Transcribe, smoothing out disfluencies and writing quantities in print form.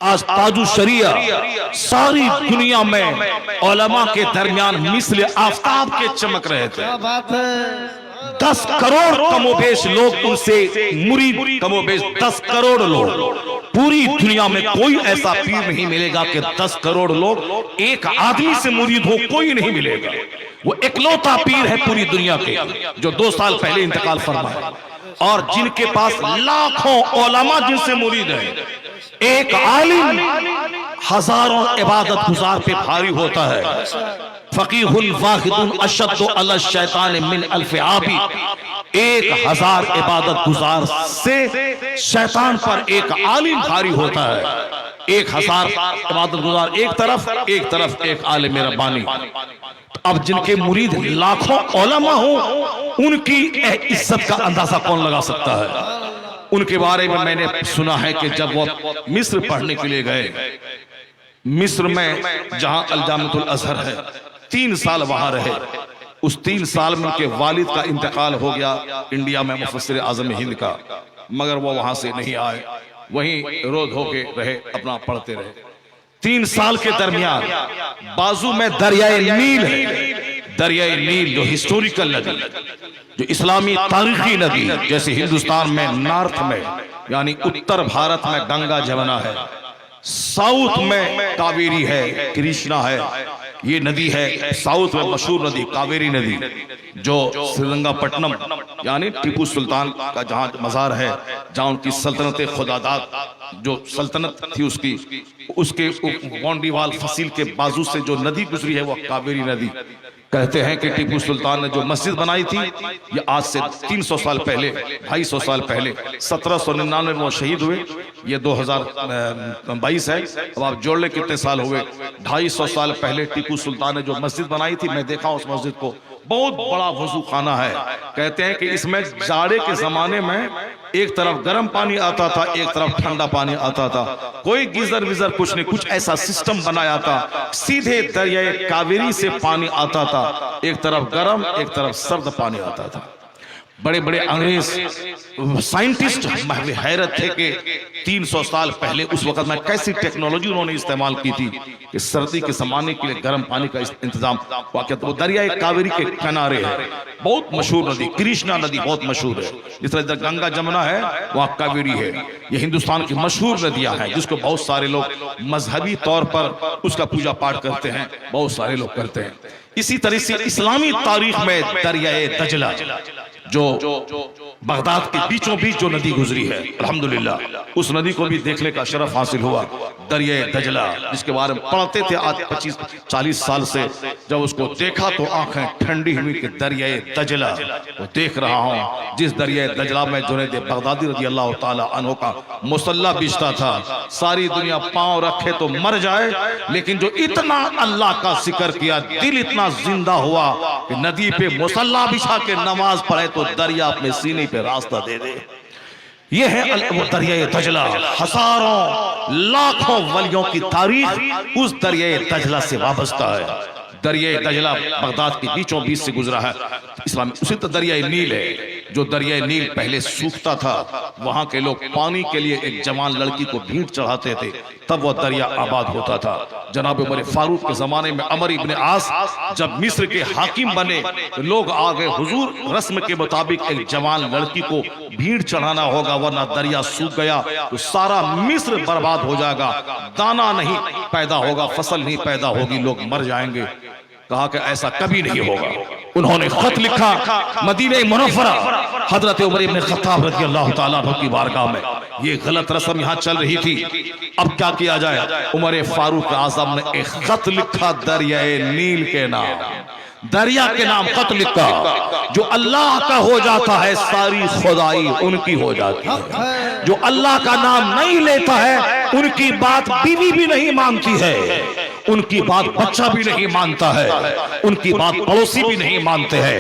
आज ताजु शरिया सारी दुनिया में उलमा के दरमियान मिस्ल आफताब के चमक रहे थे। क्या बात है। 10 करोड़ कमोबेश लोग उनसे मुरीद, कमोबेश 10 करोड़ लोग। पूरी दुनिया में कोई ऐसा पीर नहीं मिलेगा कि 10 करोड़ लोग एक आदमी से मुरीद हो, कोई नहीं मिलेगा। वो इकलौता पीर है पूरी दुनिया के जो 2 साल पहले इंतकाल फरमाया, और जिनके पास लाखों उलमा जिनसे मुरीद है। एक आलिम हजारों इबादत गुजार पे भारी होता है। फकीहुल वाहिदुन अशद्दु अला शैतान मिन अल्फ आबी। 1000 इबादत गुजार से शैतान पर एक आलिम भारी होता है। 1000 इबादत गुजार एक तरफ एक आलिम रब्बानी। अब जिनके मुरीद लाखों उलमा हो, उनकी इज्जत का अंदाजा कौन लगा सकता है। उनके बारे में मैंने सुना है कि जब वो मिस्र पढ़ने के लिए गए, मिस्र में जहां अल-जामिअतुल अज़हर है, 3 साल वहां रहे। उस 3 साल में उनके वालिद का इंतकाल हो गया इंडिया में, मुफस्सिर आज़म हिंद का, मगर वो वहां से नहीं आए, वहीं रोध होके रहे, अपना पढ़ते रहे। 3 साल के दरमियान बाजू में दरियाए नील है, दरियाए नील जो हिस्टोरिकल नदी, जो इस्लामी तारीखी नदी, जैसे हिंदुस्तान में नॉर्थ में यानी उत्तर भारत में गंगा जमुना है, साउथ में कावेरी है, कृष्णा है, ये नदी है। साउथ में मशहूर नदी कावेरी नदी जो श्रीरंगापट्टनम यानी टीपू सुल्तान का जहां मजार है, जहां उनकी सल्तनत खुदादाद जो सल्तनत थी उसके बाउंड्री वाल फसील के बाजू से जो नदी गुजरी है वो कावेरी नदी। कहते हैं कि टीपू सुल्तान ने जो मस्जिद बनाई थी, ये आज से 300 साल पहले, 250 साल पहले 1799 में वो शहीद हुए। ये 2022 है, अब आप जोड़ ले कितने साल हुए। 250 साल पहले टीपू सुल्तान ने जो मस्जिद बनाई थी, मैं देखा उस मस्जिद को, बहुत बड़ा वजू खाना है। कहते हैं कि इसमें जाड़े के जमाने में एक तरफ गर्म पानी आता था, एक तरफ ठंडा पानी आता था, कोई गीजर विजर कुछ नहीं, कुछ ऐसा सिस्टम बनाया था। सीधे दरियाए कावेरी से पानी आता था, एक तरफ गर्म एक तरफ सर्द पानी आता था। बड़े बड़े अंग्रेज साइंटिस्ट हैरत थे कि 300 साल पहले उस वक्त में कैसी टेक्नोलॉजी उन्होंने इस्तेमाल की थी कि सर्दी के जमाने के लिए गर्म पानी का इंतजाम। वाकई वो दरियाए कावेरी के किनारे है, बहुत मशहूर नदी, कृष्णा नदी बहुत मशहूर है। जिस तरह इधर गंगा जमुना है, वहां कावेरी है। ये हिंदुस्तान की मशहूर नदियां हैं जिसको बहुत सारे लोग मजहबी तौर पर उसका पूजा पाठ करते हैं, बहुत सारे लोग करते हैं। इसी तरह से इस्लामी तारीख में दरियाए दजला जो बगदाद के बीचों बीच जो नदी गुजरी है, अल्हम्दुलिल्लाह उस नदी को भी देखने का शरफ हासिल हुआ। दरियाए दजला जिसके बारे में पढ़ते थे आज 25-40 साल से, जब उसको देखा तो आंखें ठंडी हुई कि दरियाए दजला वो देख रहा हूं, जिस दरियाए दजला में जुनैद बगदादी रज़ी अल्लाह ताला अन्हु का मुसल्ला बिछता था। सारी दुनिया पांव रखे तो मर जाए, लेकिन जो इतना अल्लाह का जिक्र किया, दिल इतना जिंदा हुआ कि नदी पे मुसल्ला बिछा के नमाज पढ़े तो दरिया अपने सीने पे रास्ता दे दे। ये है वो दरियाए दजला। हजारों लाखों वलियों की तारीख उस दरियाए दजला से वाबस्ता है। दरियाए दजला बगदाद के बीचों बीच से गुजरा है इस्लामी। उसी तरह दरियाए नील है, जो दरियाए नील पहले सूखता था, वहां के लोग पानी के लिए एक जवान लड़की को भींट चढ़ाते थे, तब वह दरिया आबाद होता था। जनाब उमर फारूक के जमाने में अमर इब्न आस जब मिस्र के हाकिम बने, तो लोग आ गए, हुजूर रस्म के मुताबिक एक जवान लड़की को भीड़ चढ़ाना होगा, वरना दरिया सूख गया तो सारा मिस्र बर्बाद हो जाएगा, दाना नहीं पैदा होगा, फसल नहीं पैदा होगी, लोग मर जाएंगे। कहा कि ऐसा कभी नहीं होगा। उन्होंने खत लिखा मदीने मुनव्वरा हजरत उमर इब्न खत्ताब रज़ी अल्लाह ताला अन्हु की बारगाह में। ये गलत रस्म यहाँ चल रही थी, अब क्या किया जाए। उमर फारूक आज़म ने एक खत लिखा दरियाए नील के नाम, दरिया के नाम खत लिखा। जो अल्लाह का हो जाता है सारी खुदाई उनकी हो जाती है, जो अल्लाह का नाम नहीं लेता है उनकी बात बीवी भी नहीं मानती है, उनकी बात बच्चा भी नहीं मानता है, उनकी बात पड़ोसी भी नहीं मानते हैं।